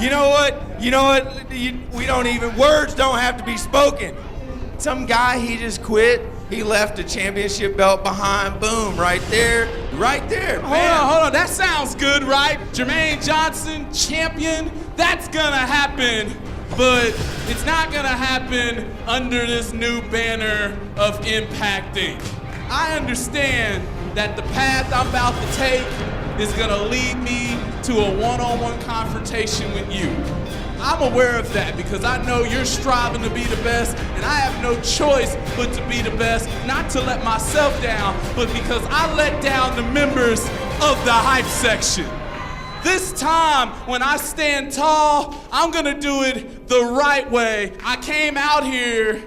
You know what? We don't even, words don't have to be spoken. Some guy, he just quit. He left a championship belt behind. Boom, right there. Hold on. That sounds good, right? Jermaine Johnson, champion. That's gonna happen, but it's not gonna happen under this new banner of Impact Inc. I understand that the path I'm about to take is gonna lead me to a one-on-one confrontation with you. I'm aware of that because I know you're striving to be the best, and I have no choice but to be the best, not to let myself down, but because I let down the members of the hype section. This time, when I stand tall, I'm gonna do it the right way. I came out here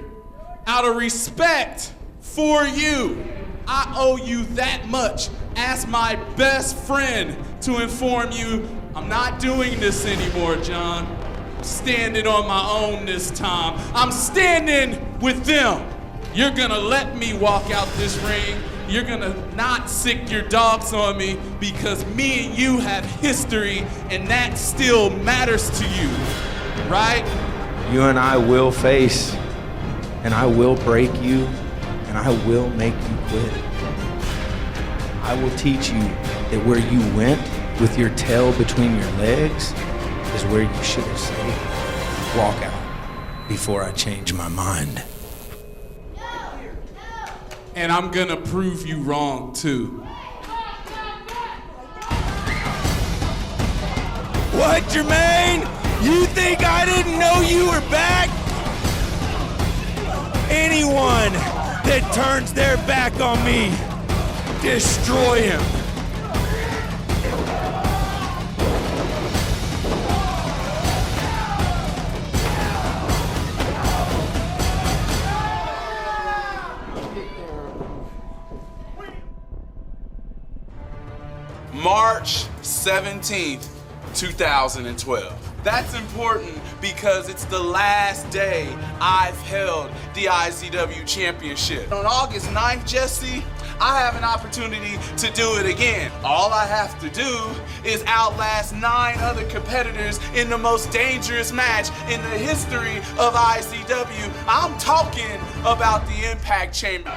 out of respect for you. I owe you that much. Ask my best friend to inform you I'm not doing this anymore, John. I'm standing on my own this time. I'm standing with them. You're gonna let me walk out this ring. You're gonna not sick your dogs on me because me and you have history and that still matters to you, right? You and I will face, and I will break you, and I will make you quit. I will teach you that where you went with your tail between your legs is where you should have stayed. Walk out before I change my mind. And I'm gonna prove you wrong too. What, Jermaine? You think I didn't know you were back? Anyone that turns their back on me, destroy him. March 17th, 2012. That's important because it's the last day I've held the IZW Championship. On August 9th, Jesse, I have an opportunity to do it again. All I have to do is outlast 9 other competitors in the most dangerous match in the history of IZW. I'm talking about the Impact Chamber.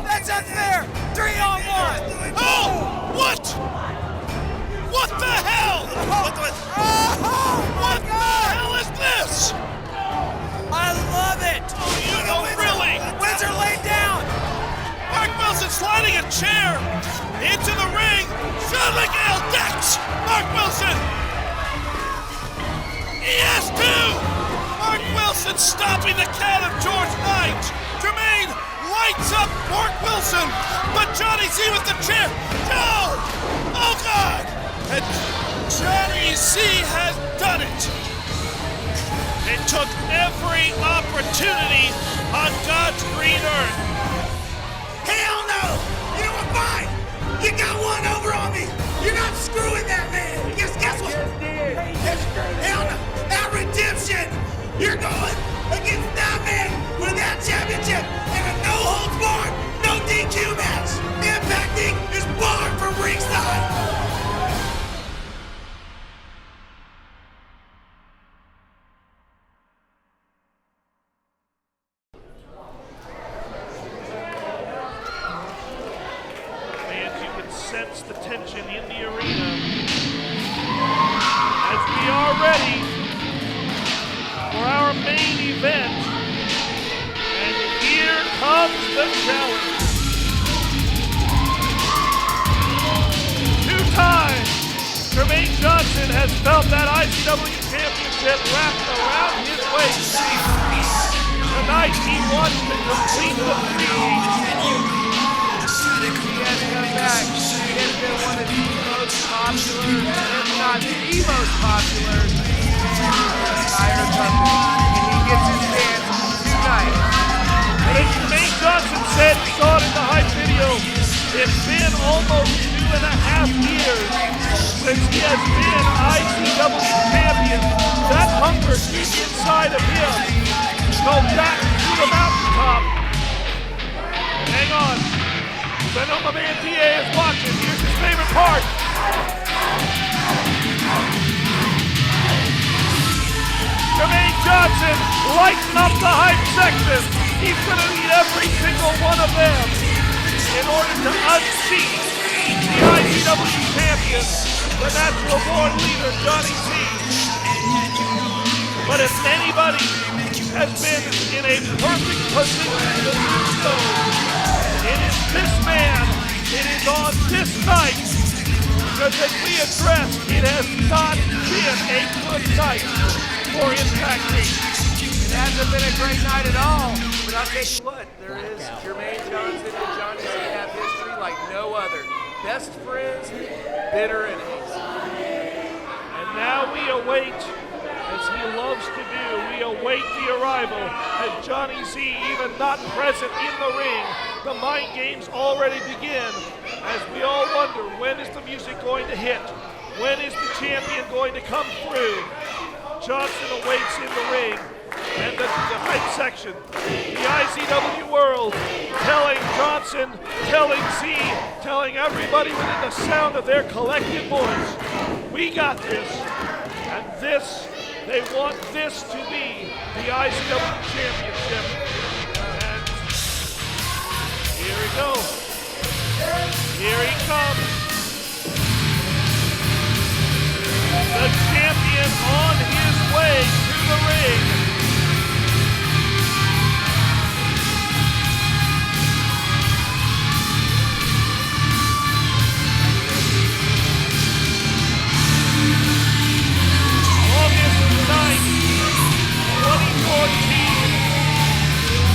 That's unfair! 3-on-1! Oh! What? What the hell? What the hell is this? I love it! You know, really? Windsor laid down! Mark Wilson sliding a chair into the ring! Sean Miguel decks Mark Wilson! ES2! Mark Wilson stopping the count of George Knight! Jermaine lights up Mark Wilson, but Johnny Z with the chair. No! Oh God! And Johnny Z has done it. It took every opportunity on God's green earth. Hell no! You know what? Fine. You got one over on me. You're not screwing that man. Guess what? Hell no! At Redemption, you're going against that man with that championship in a no-holds-barred, no DQ match. Impact Inc. is barred from ringside. Fans, you can sense the tension in the arena as we are ready for our main event. And here comes the challenge. 2 times, Jermaine Johnson has felt that IZW Championship wrapped around his waist. Tonight, he wants to complete the feat. He has come back. He has been one of the most popular, if not the most popular, entire company. And he gets his chance tonight. But as Jermaine Johnson said, he saw it in the hype video, it's been almost 2.5 years since he has been IZW champion. That hunger deep inside of him go back to the mountaintop. Hang on. I know my man TA is watching. Here's his favorite part. Johnson lighting up the hype section. He's going to need every single one of them in order to unseat the IZW champion, the natural born leader, Johnny Z. But if anybody has been in a perfect position to do so, it is this man. It is on this night. Because as we addressed, it has not been a good night for Impact Nation. It hasn't been a great night at all. But I'll tell you what, there is Jermaine Johnson and Johnny Z have history like no other. Best friends, bitter enemies. And now we await, as he loves to do, we await the arrival as Johnny Z, even not present in the ring. The mind games already begin as we all wonder, when is the music going to hit? When is the champion going to come through? Johnson awaits in the ring, and the hype section, the IZW world, telling Johnson, telling Z, telling everybody within the sound of their collective voice, we got this, and this, they want this to be the IZW championship. And here we go. Here he comes. The champion on his way to the ring. August 9th, 2014,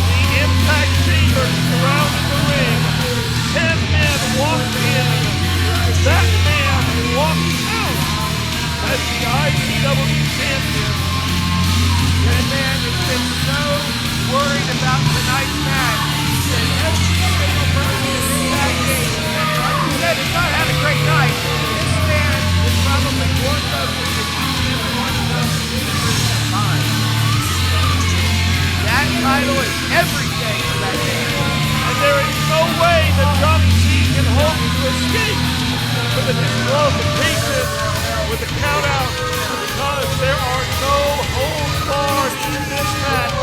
the Impact Chambers surrounded the ring. 10 men walked in. That man walked out as the IZW champion. That man has been so worried about tonight's match that every single person in that game, like you said, has not had a great night. This man is probably more focused than each and one of those combined. That title is everything for that man. And there is no way that Johnny Z can hope to escape with the disqualification, with the count out, because there are no holds barred in this match.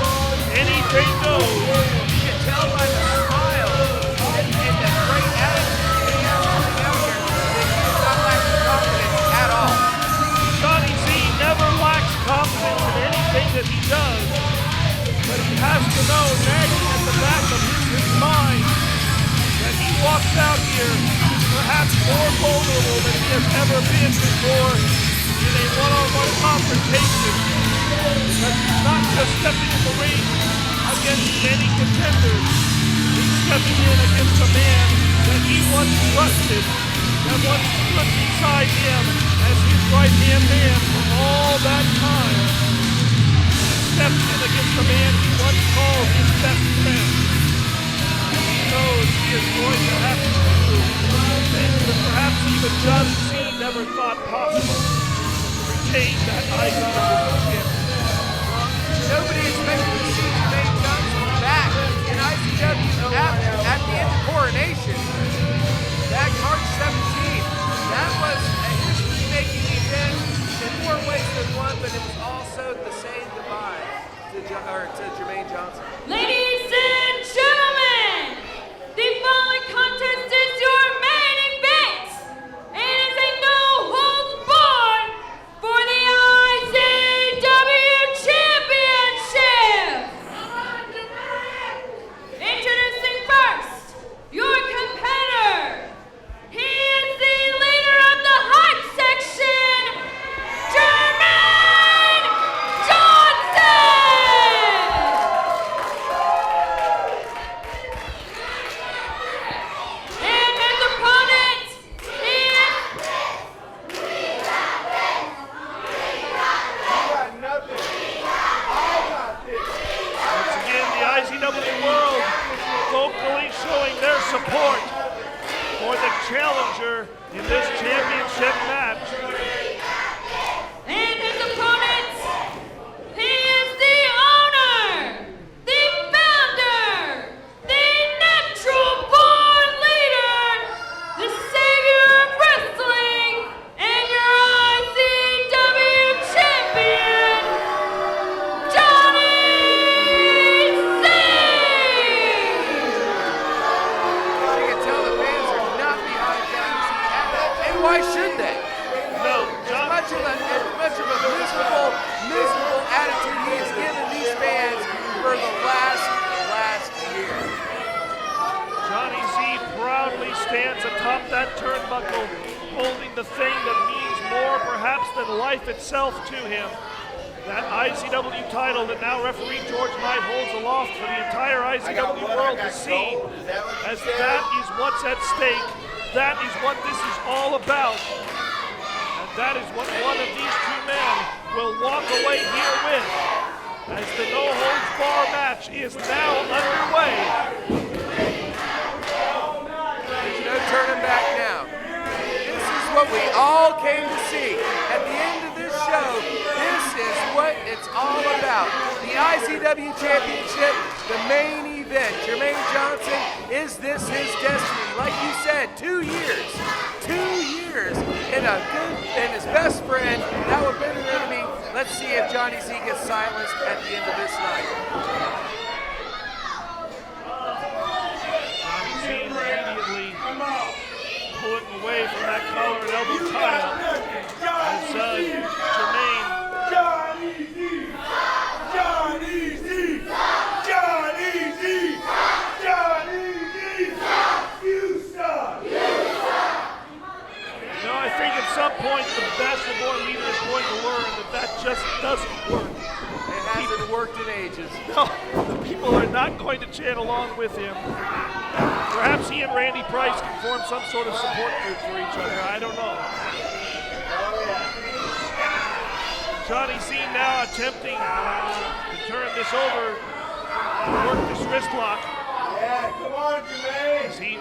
Anything goes. You can tell by the smile and the great attitude he has coming out here that he does not lack confidence at all. Johnny Z never lacks confidence in anything that he does, but he has to know, nagging at the back of his mind, that he walks out here perhaps more vulnerable than he has ever been before in a one-on-one confrontation, because he's not just stepping in the ring against any contenders. He's stepping in against a man that he once trusted, that once stood beside him as his right-hand man for all that time. Steps in against a man he once called his best friend. He knows he is going to have to do things that perhaps even Johnny Z never thought possible to retain that IZW championship. Nobody expected to see Jermaine Johnson back in IZW at the end of Coronation. Back March 17th. That was a history-making event in more ways than one, but it was also the saying goodbye to Jermaine Johnson. Ladies and gentlemen, the following contest is your main event. It is a no-holds-barred for the IZW Championship. Introducing first, your competitor. He is the leader of the hype section, Jermaine Johnson. that turnbuckle, holding the thing that means more perhaps than life itself to him. That IZW title that now referee George Knight holds aloft for the entire IZW world to see, as that is what's at stake. That is what this is all about. And that is what one of these two men will walk away here with, as the no-holds-bar match is now underway. There's no turning back now. This is what we all came to see. At the end of this show, this is what it's all about. The IZW Championship, the main event. Jermaine Johnson, is this his destiny? Like you said, 2 years. 2 years and his best friend, our bitter enemy. Let's see if Johnny Z gets silenced at the end of this night. Johnny Z immediately pulling away from that collar and elbow tie-up as Jermaine. Johnny Z! Johnny Z! Johnny Z! Johnny Z! You suck! No, I think at some point the basketball leader is going to learn that just doesn't work. It hasn't worked in ages. No, the people are not going to chant along with him. Perhaps he and Randy Price can form some sort of support group for each other. I don't know. Johnny Z now attempting to turn this over, work this wrist lock. Yeah, come on, Jermaine! As he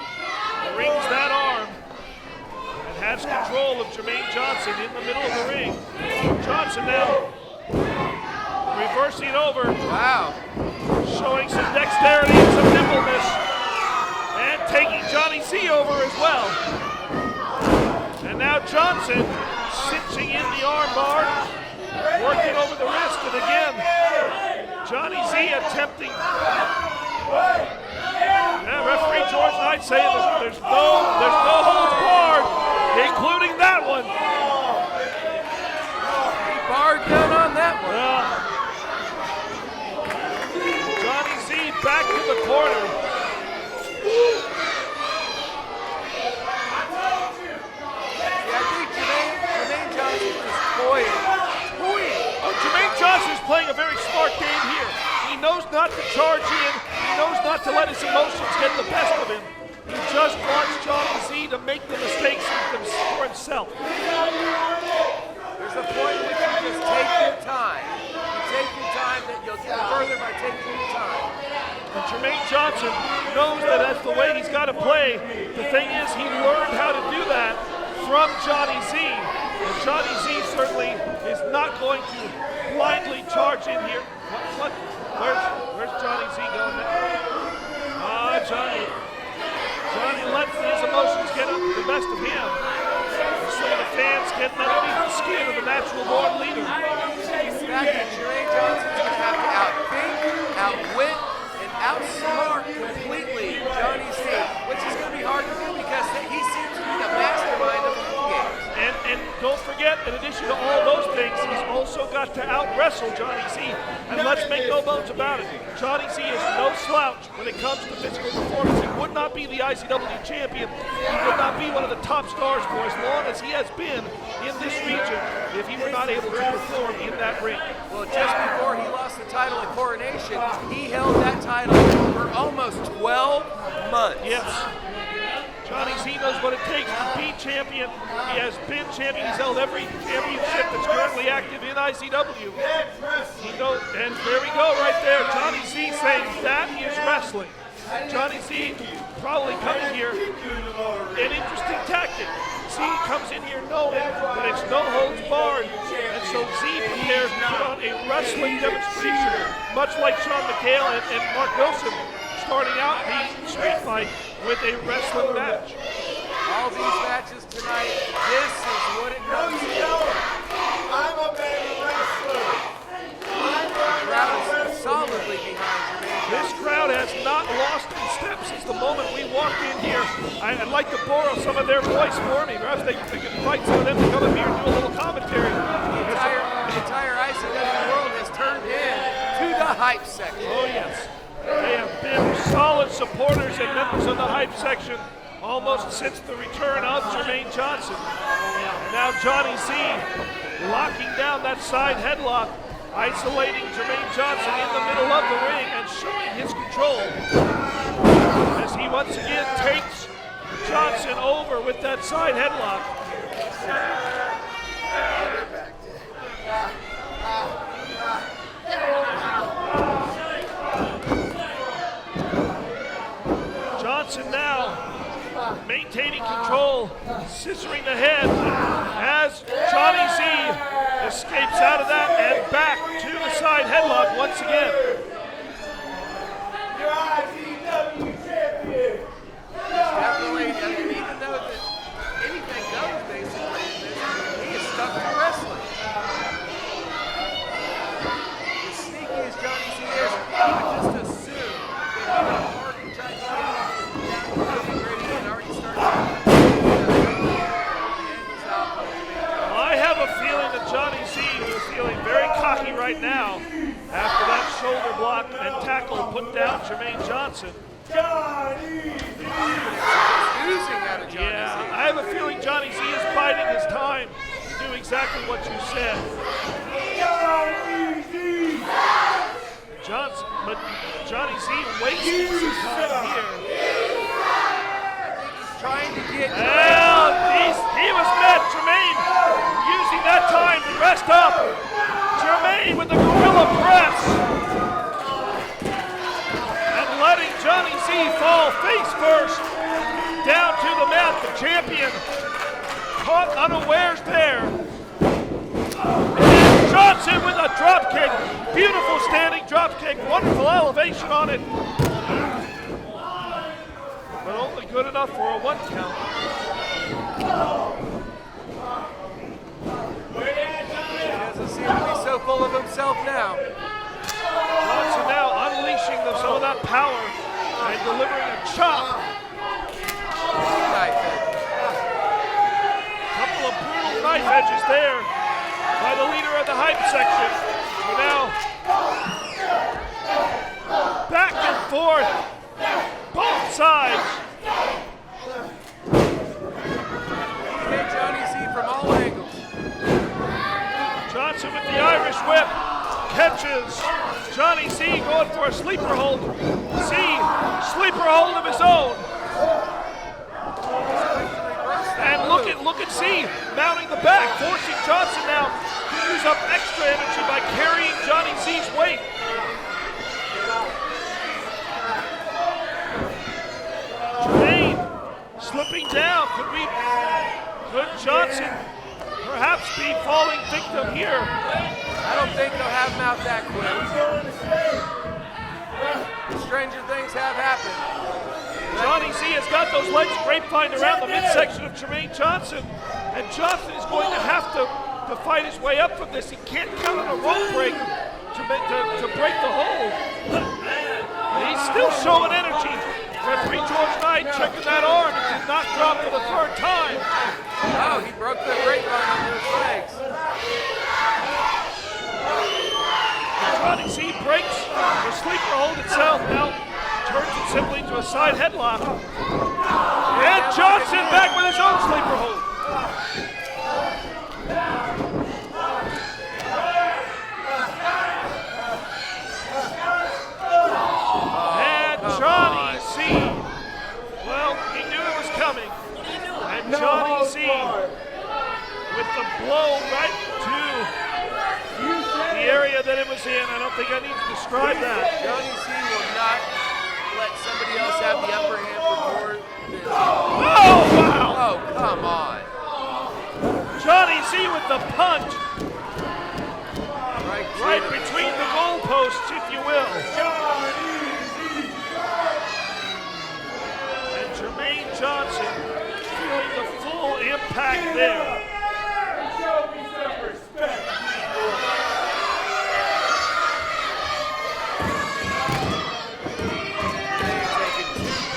rings that arm and has control of Jermaine Johnson in the middle of the ring. Johnson now reversing over. Wow. Showing some dexterity and some nimbleness. And taking Johnny Z over as well. And now Johnson cinching in the arm bar, working over the wrist, and again, Johnny Z attempting. Yeah, referee George Knight saying there's no holds barred, including that one. He barred down on that one. Johnny Z back to the corner. Yeah, I think Jermaine Johnson is toying. Oh, Jermaine Johnson is playing a very smart game here. He knows not to charge in. He knows not to let his emotions get the best of him. He just wants Johnny Z to make the mistakes for himself. There's a point in which you just take your time. You take your time, that you'll get further by taking your time. And Jermaine Johnson knows that that's the way he's got to play. The thing is, he learned how to do that from Johnny Z. And Johnny Z certainly is not going to blindly charge in here. Where's Johnny Z going now? Johnny lets his emotions get the best of him. So the fans getting underneath the skin of the natural born leader. Jermaine Johnson's going to have to outthink, outwit, and outsmart completely Johnny Z, which is going to be hard to do because he seems to be the mastermind of the games. And don't forget, in addition to all those things, he's also got to out-wrestle Johnny Z. And let's make no bones about it, Johnny Z is no slouch when it comes to physical performance. He would not be the IZW champion. He would not be one of the top stars for as long as he has been in this region if he were not able to perform in that ring. Well, just before he lost the title at Coronation, he held that title for almost 12 months. Yes. Johnny Z knows what it takes to be champion. He has been champion. He's held every championship that's currently active in IZW. He knows, and there we go right there. Johnny Z saying that is wrestling. Johnny Z probably coming here, an interesting tactic. Z comes in here knowing that it's no holds barred, and so Z prepares to put on a wrestling demonstration, much like Sean McHale and Mark Wilson starting out the street fight with a wrestling match. All these matches tonight, this is what it comes to. I'm a better wrestler. The crowd is solidly behind Jermaine. This crowd has not lost a step since the moment we walked in here. I'd like to borrow some of their voice for me. Perhaps they can invite some of them to come up here and do a little commentary. The entire IZW world has turned in to the hype section. Oh yes. They have been solid supporters and members of the hype section almost since the return of Jermaine Johnson. And now Johnny Z locking down that side headlock, isolating Jermaine Johnson in the middle of the ring and showing his control as he once again takes Johnson over with that side headlock. Johnson now maintaining control, scissoring the head as Johnny Z escapes out of that and back to the side headlock once again. Definitely, I mean, even though that anything goes basically in this, he is stuck to wrestling. As sneaky as Johnny Z is, you would just assume that he would have already tried to get down to the nitty-gritty and already started the angles out. Well, I have a feeling that Johnny Z is feeling very cocky right now after that shoulder block and tackle put down Jermaine Johnson. Oozing out of Johnny Z. Yeah, I have a feeling Johnny Z is biding his time to do exactly what you said. But Johnny Z wasting some time here. He's trying to get. Well, he was met. Jermaine using that time to rest up. Jermaine with the gorilla press. And letting Johnny Z fall face first down to the mat. The champion caught unawares there. And Johnson with a drop kick. Beautiful standing drop kick. Wonderful elevation on it. But only good enough for a 1 count. He doesn't seem to be so full of himself now. Johnson now unleashing some of that power and delivering a chop. Couple of brutal knife edges there by the leader of the hype section. So now back and forth, both sides. Hit Johnny Z from all angles. Johnson with the Irish whip catches Johnny Z going for a sleeper hold. Z, sleeper hold of his own. And look at Z mounting the back, forcing Johnson now to use up extra energy by carrying Johnny Z's weight. Jermaine slipping down. Could Johnson perhaps be falling victim here? I don't think they'll have him out that quick. Stranger things have happened. Johnny Z has got those legs grapevine around the midsection of Jermaine Johnson, and Johnson is going to have to fight his way up from this. He can't count on a rope break to break the hold. And he's still showing energy. Referee George Knight checking that arm and did not drop for the 3rd time. Oh, he broke the grapevine under his legs. Johnny Z breaks the sleeper hold itself now. Turns it simply to a side headlock. And Johnson back with his own sleeper hold. And Johnny Z, well, he knew it was coming. And Johnny Z with the blow right to the area that it was in. I don't think I need to describe that. Johnny Z will not let somebody else have the upper hand for more than... Oh, wow! Oh, come on. Johnny Z with the punch. Right to between the goalposts, if you will. And Jermaine Johnson feeling the full impact there.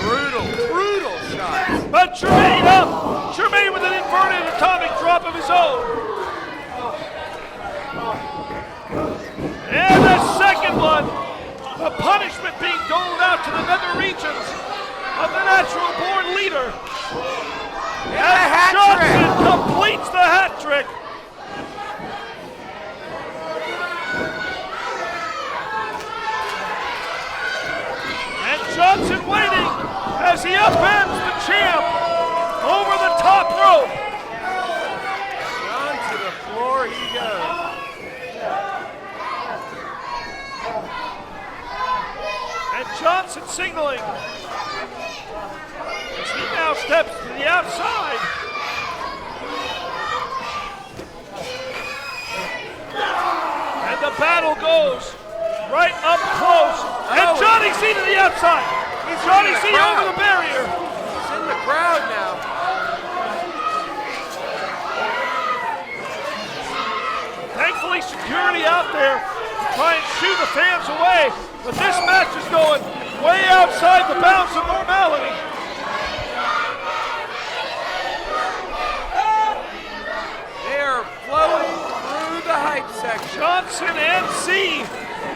Brutal shots. But Jermaine up! Jermaine with an inverted atomic drop of his own. And the second one, the punishment being doled out to the nether regions of the natural born leader, Johnson signaling. As he now steps to the outside. And the battle goes right up close. And Johnny C to the outside. Johnny C over the barrier. He's in the crowd now. Thankfully, security out there to try and shoo the fans away. But this match is going way outside the bounds of normality. They are flowing through the hype section. Johnson and C,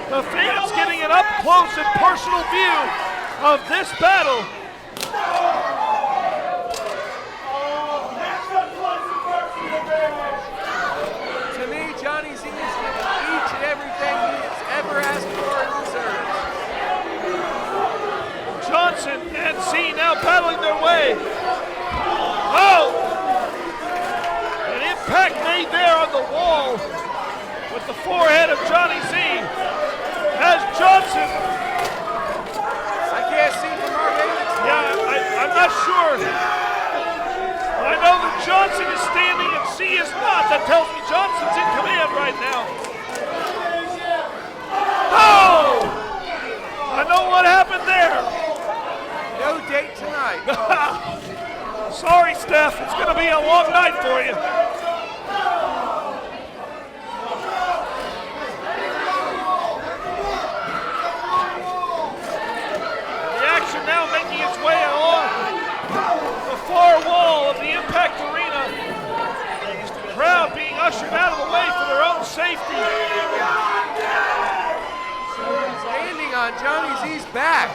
the fans getting an up close and personal view of this battle. To me, Johnny Z is getting each and everything he has ever asked for and deserves. Johnson and C now battling their way. Oh! An impact made there on the wall with the forehead of Johnny Z. As Johnson. I can't see from our vantage point. Yeah, I'm not sure. I know that Johnson is standing and C is not. That tells me Johnson's in command right now. Oh! I know what happened there. No date tonight. Sorry, Steph. It's going to be a long night for you. The action now making its way along the far wall of the Impact Arena. The crowd being ushered out of the way for their own safety. Standing on Johnny Z's back.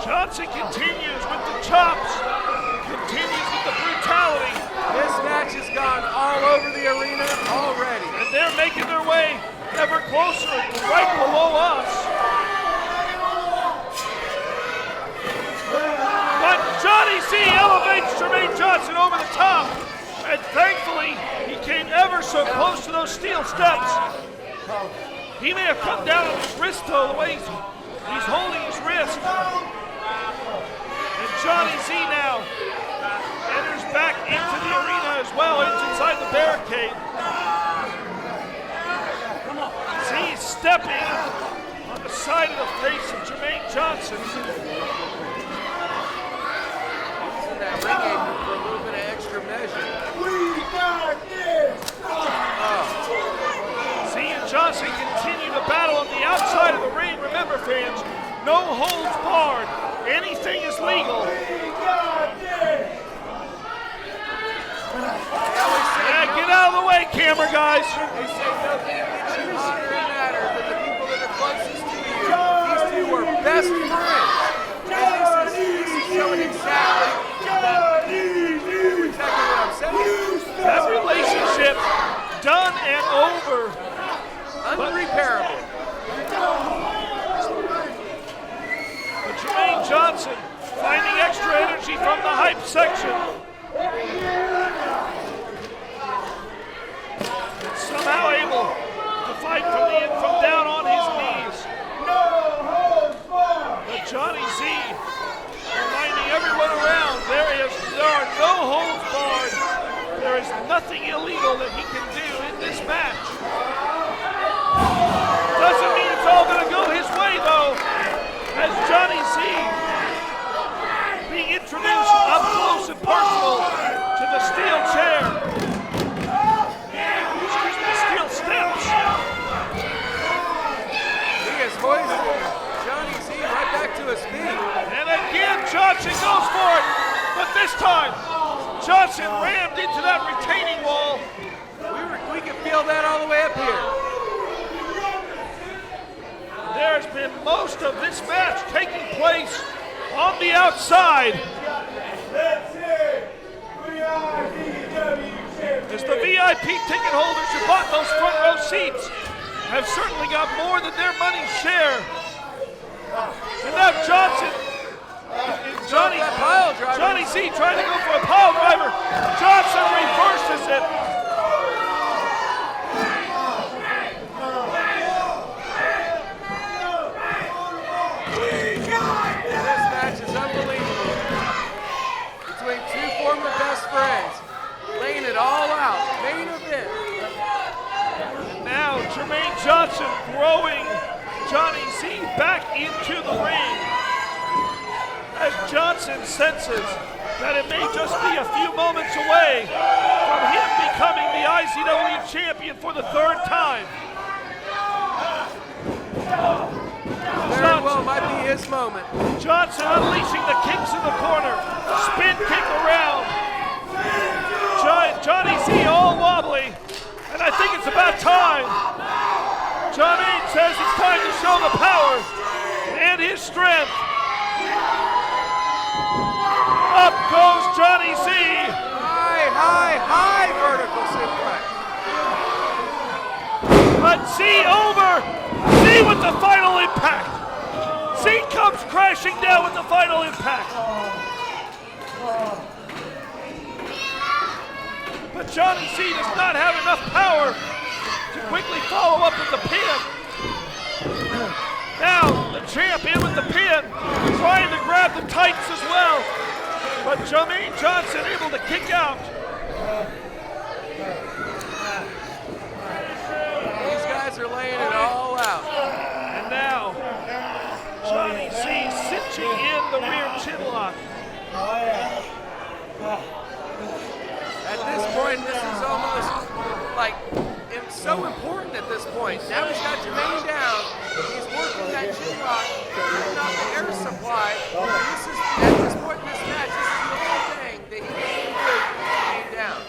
Johnson continues with the chops, continues with the brutality. This match has gone all over the arena already. And they're making their way ever closer right below us. But Johnny C elevates Jermaine Johnson over the top. And thankfully, he came ever so close to those steel steps. He may have come down on his wrist though, the way he's holding his wrist. And Johnny Z now enters back into the arena as well. It's inside the barricade. Z stepping on the side of the face of Jermaine Johnson. Using that ring apron for a little bit of extra measure. Z and Johnson continue to battle on the outside of the ring. Remember, fans, no holds barred. Anything is legal. Get out of the way, camera guys. They say nothing gets you hotter and madder than the people that are closest to you. These two are best friends. And this is showing exactly what I'm saying. That relationship done and over. Unrepairable. But Jermaine Johnson finding extra energy from the hype section. Somehow able to fight from down on his knees. But Johnny Z reminding everyone around there are no holds barred. There is nothing illegal that he can do in this match. Doesn't mean it's all going to go his way though, as Johnny Z being introduced up close and personal to the steel chair. Steel steps. He has hoisted Johnny Z right back to his feet. And again, Johnson goes for it. But this time, Johnson rammed into that retaining wall. We can feel that all the way up here. There's been most of this match taking place on the outside. As the VIP ticket holders who bought those front row seats have certainly got more than their money's share. And now Johnny Z trying to go for a pile driver. Johnson reverses it. as Johnson senses that it may just be a few moments away from him becoming the IZW champion for the third time. Very well might be his moment. Johnson unleashing the kicks in the corner. Spin kick around. Johnny Z all wobbly. And I think it's about time. Jermaine says it's time to show the power and his strength. Up goes Johnny Z. High vertical suplex. But Z over. Z with the final impact. Z comes crashing down with the final impact. But Johnny Z does not have enough power to quickly follow up with the pin. Now the champion with the pin, trying to grab the tights as well. But Jermaine Johnson able to kick out. These guys are laying it all out. And now, Johnny Z cinching in the rear chin lock. At this point, this is almost like, it's so important at this point. Now he's got Jermaine down. He's working that chin lock, turning off the air supply. This is, at this point in this match, this is the only thing that he can do to keep Jermaine down.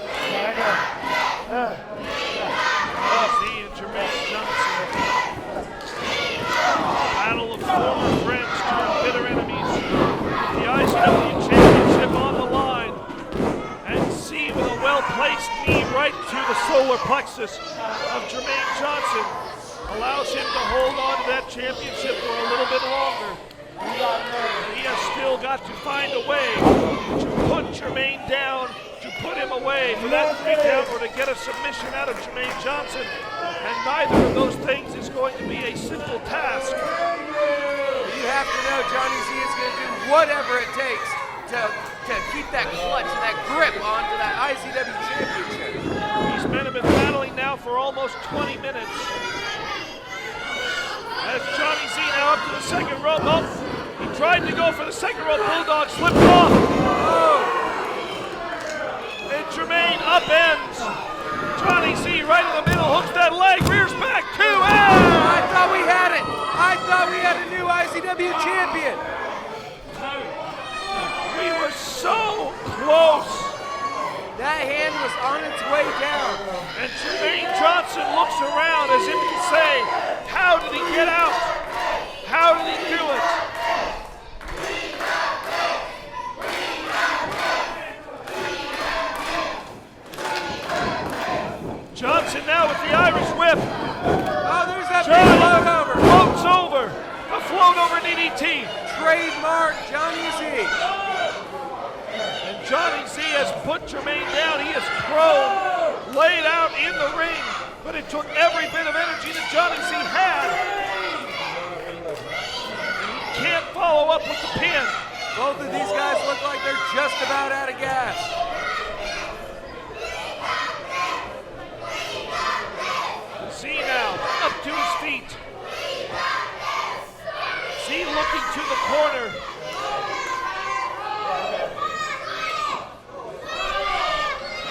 Z and Jermaine Johnson. Battle of former friends turned bitter enemies. The IZW Championship on the line. And Z with a well-placed knee right to the solar plexus of Jermaine Johnson allows him to hold on to that championship for a little bit longer. He has still got to find a way to put Jermaine down, to put him away for that 3 count or to get a submission out of Jermaine Johnson. And neither of those things is going to be a simple task. You have to know Johnny Z is going to do whatever it takes to keep that clutch and that grip onto that IZW championship. These men have been battling now for almost 20 minutes. As Johnny Z now up to the second rope. Oh, he tried to go for the second rope bulldog, slipped off. Oh. And Jermaine upends. Johnny Z right in the middle, hooks that leg, rears back, 2 out. I thought we had it. I thought we had a new IZW champion. We were so close. That hand was on its way down. And Jermaine Johnson looks around as if to say, how did he get out? How did he do it? Johnson now with the Irish whip. Oh, there's that big Johnny float over. Floats over. A float over DDT. Trademark Johnny Z. And Johnny Z has put Jermaine down. He is prone, laid out in the ring. But it took every bit of energy that Johnny Z had. He can't follow up with the pin. Both of these guys look like they're just about out of gas. Z now up to his feet. Z looking to the corner.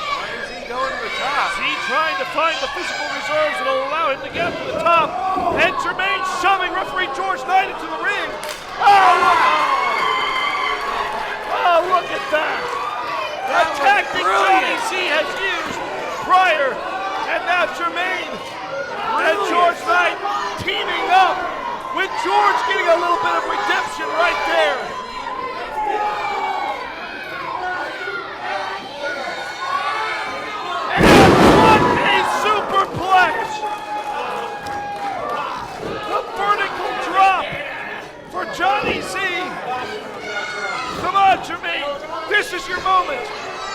Johnny Z going to the top. Z trying to find the physical reserves that will allow him to get to the top. And Jermaine shoving referee George Knight into the ring. Oh, look at that. A tactic Johnny Z has used prior. And now Jermaine and George Knight teaming up with George getting a little bit of redemption right there. And what a superplex! The vertical drop for Johnny Z. Come on, Jermaine, this is your moment.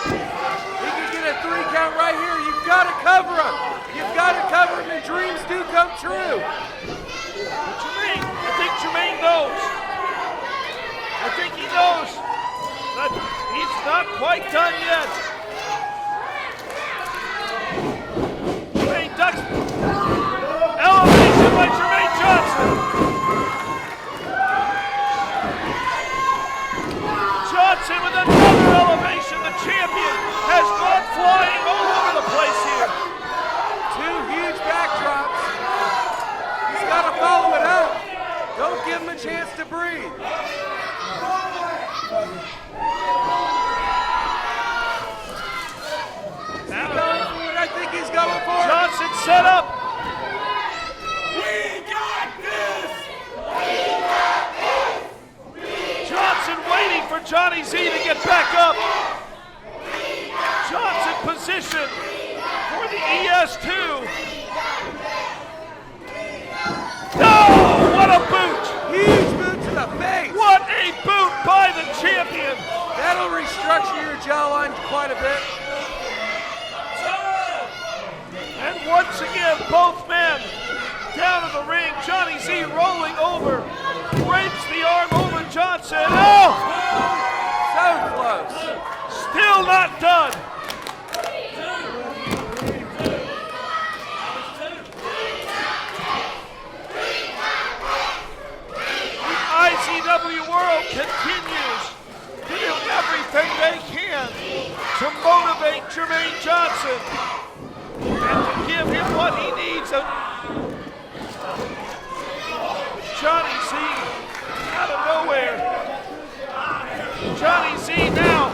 He can get a 3 count right here. You've got to cover him. You've got to cover him and dreams do come true. But Jermaine, I think Jermaine knows. I think he knows that he's not quite done yet. Jermaine ducks. Elevation by Jermaine Johnson. Johnson with another elevation. The champion has gone flying all over the place here. Two huge backdrops. He's got to follow it up. Don't give him a chance to breathe. Now, I think he's going for it. Johnson set up. We got this! Johnson waiting for Johnny Z to get back up. Johnson position for the ES2. No! What a boot! Huge boot to the face. What a boot by the champion! That'll restructure your jawline quite a bit. And once again, both men down in the ring. Johnny Z rolling over, breaks the arm over Johnson. Oh! So close. Still not done. The IZW world continues to do everything they can to motivate Jermaine Johnson and to give him what he needs. Johnny Z out of nowhere. Johnny Z now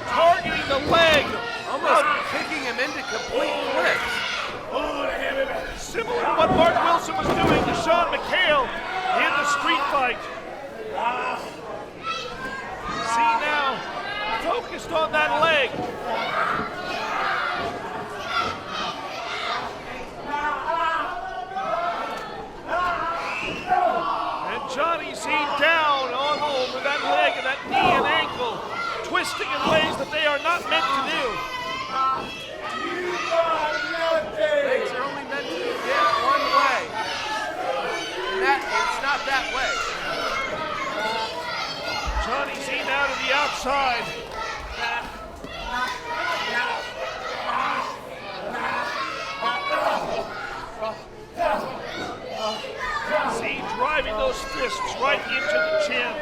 targeting the leg. Almost kicking him into complete flips. Similar to what Mark Wilson was doing to Sean McHale in the street fight. Z now focused on that leg. Johnny Z down on home with that leg and that knee and ankle, twisting in ways that they are not meant to do. Legs are only meant to be bent one way. And it's not that way. Johnny Z now to the outside. Z driving those fists right into the chin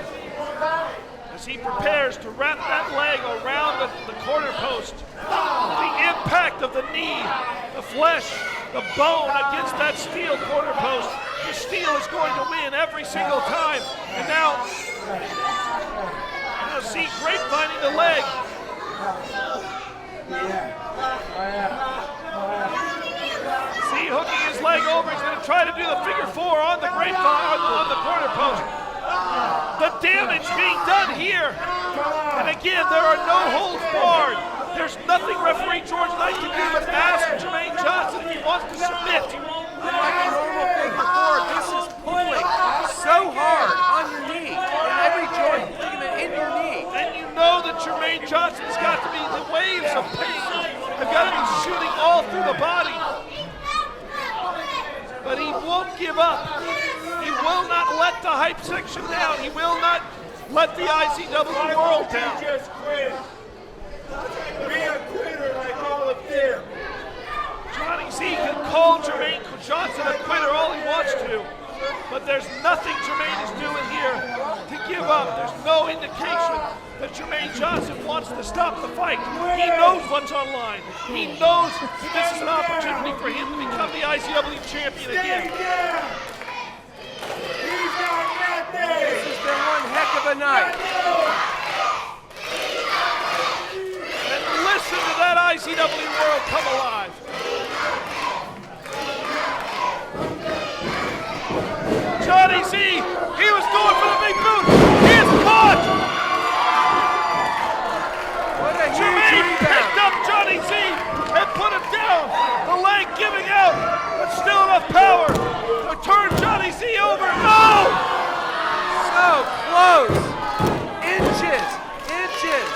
as he prepares to wrap that leg around the corner post. The impact of the knee, the flesh, the bone against that steel corner post. The steel is going to win every single time. And now Z grapevining the leg. Z hooking his leg over. He's going to try to do the figure four on the grapevine, on the corner post. The damage being done here. And again, there are no holds barred. There's nothing referee George Knight can do but ask Jermaine Johnson if he wants to submit. Unlike a normal figure four, this is pulling so hard on your knee. In every joint ligament in your knee. And you know that Jermaine Johnson's got to be, the waves of pain have got to be shooting all through the body. But he won't give up. He will not let the hype section down. He will not let the IZW world down. Just quit. Be a quitter like all of them. Johnny Z can call Jermaine Johnson a quitter all he wants to, but there's nothing Jermaine is doing here to give up. There's no indication that Jermaine Johnson wants to stop the fight. He knows what's on line. He knows that this is an opportunity for him to become the IZW champion again. He's got nothing. This has been one heck of a night. And listen to that IZW world come alive. Johnny Z, he was going for the big boot. He is caught. What a huge Jermaine rebound. picked up Johnny Z and put him down. The leg giving out, but still enough power to turn Johnny Z over. No! So close. Inches. Inches.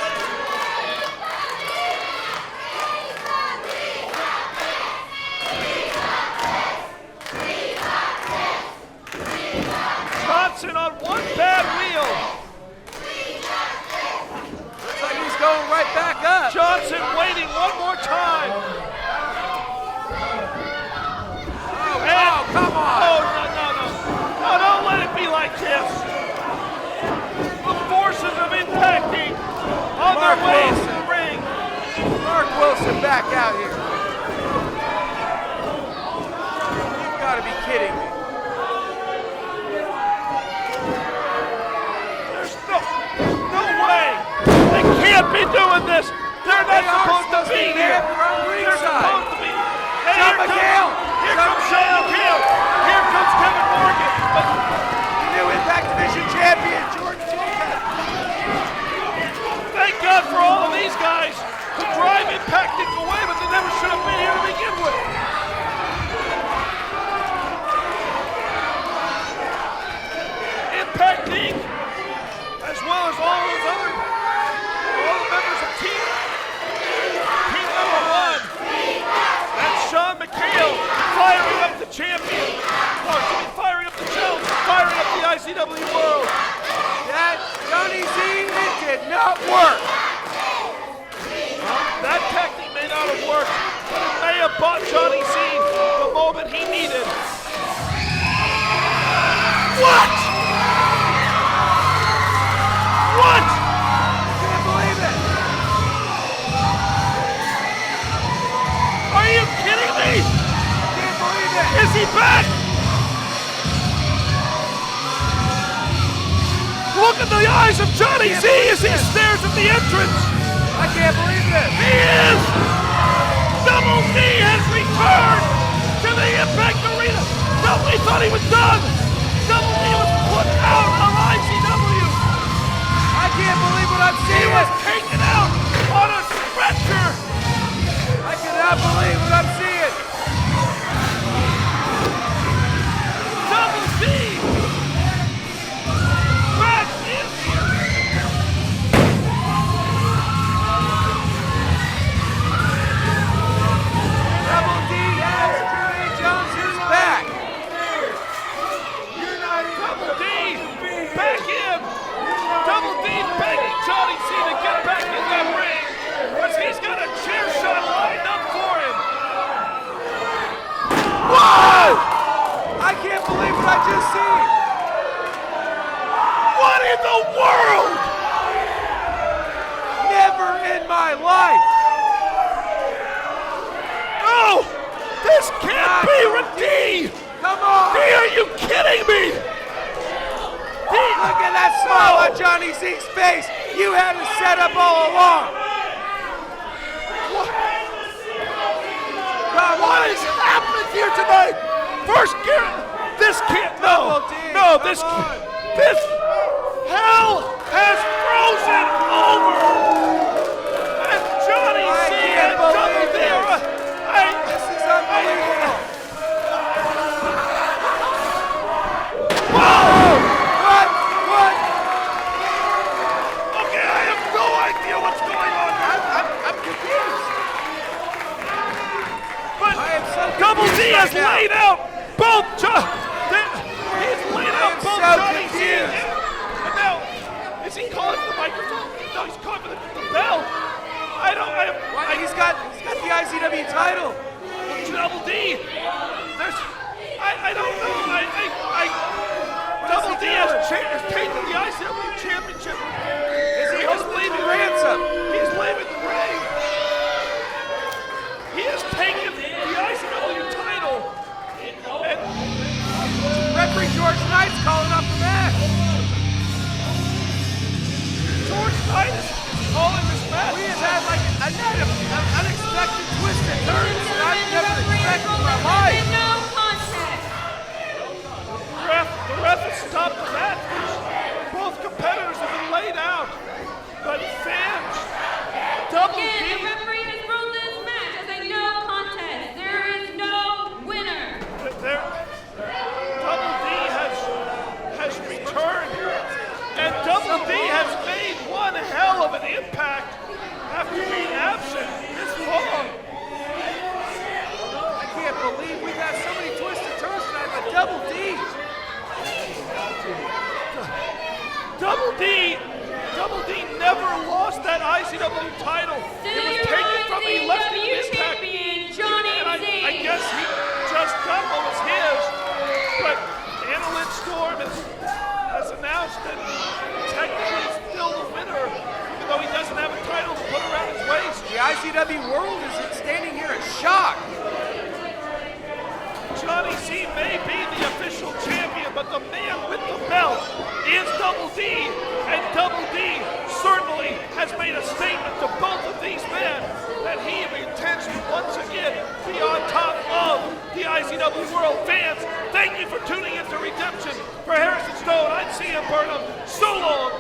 Wilson back out here. You've got to be kidding me. There's no way. They can't be doing this. They're not supposed to be here. They're supposed to be. Hey, Sean McHale. Here comes Sean McHale. Here comes Kevin Morgan. But New Impact Division champion, Jordan Jacob. thank God for all of these guys who drive Impact Inc. away, but they never should have been here to begin with. Impact Inc., as well as all the members of team number 1. That's Sean McHale firing up the champion. Or firing up the Jones, firing up the IZW world. That Johnny Z, it did not work. That tactic may not have worked, but it may have bought Johnny Z the moment he needed. What? What? Can't believe it. Are you kidding me? Can't believe it. Is he back? Look at the eyes of Johnny Z as he stares at the entrance. I can't believe this. He is! Double D has returned to the Impact Arena. We thought he was done. Double D was put out of IZW. I can't believe what I'm He seeing. was taken out on a stretcher. I cannot believe what I'm seeing. Double D back in here. Double D has Jermaine Jones is back. Double D back in. Double D begging Johnny C to get back in that ring because he's got a chair shot lined up for him. Whoa! I can't believe what I just seen. What in the world? Never in my life. No! This can't be D! Come on. D, are you kidding me? D! Look at that smile on Johnny Z's face. You had it set up all along. Come What on. is happening here tonight? First gear. This can't. No. Double D, No. come This. on. This. Hell has frozen over. And Johnny I C can't and Double believe D this. are. This is unbelievable. Whoa! What? Okay, I have no idea what's going on. I'm confused. But I am so Double D confused has right now. laid out both. He's laid out am both so Johnny C confused. and now is he calling for the microphone? No, he's calling for the bell. He's got the IZW title. Double D. I don't know. Double D has taken the IZW championship. Is he He's leaving leaving ransom? He's leaving the ring. He has taken the IZW title. And Referee George Knight's calling up the match. George Knight is calling this match. We have had like a night of unexpected twists and turns that I've never expected in my life. No contest. The ref has stopped the match. Both competitors have been laid out. But fans, Double Again, the D. referee has ruled this match as a no contest. There is no winner. Double D has returned, and Double D has made one hell of an impact after being absent this long. I can't believe we got so many twists and turns tonight, but Double D. Double D never lost that IZW title. It was taken from him. He left it in IZW Impact. champion Johnny And Z. I guess he just got what was his. But Annalyn Storm has announced that technically he's still the winner, even though he doesn't have a title to put around his waist. The IZW IZW world is standing here in shock. Johnny C may be the official champion, but the man with the belt is Double D, and Double D certainly has made a statement to both of these men that he intends to once again be on top of the IZW world. Fans, thank you for tuning into Redemption. For Harrison Stone, I'm CM Burnham. So long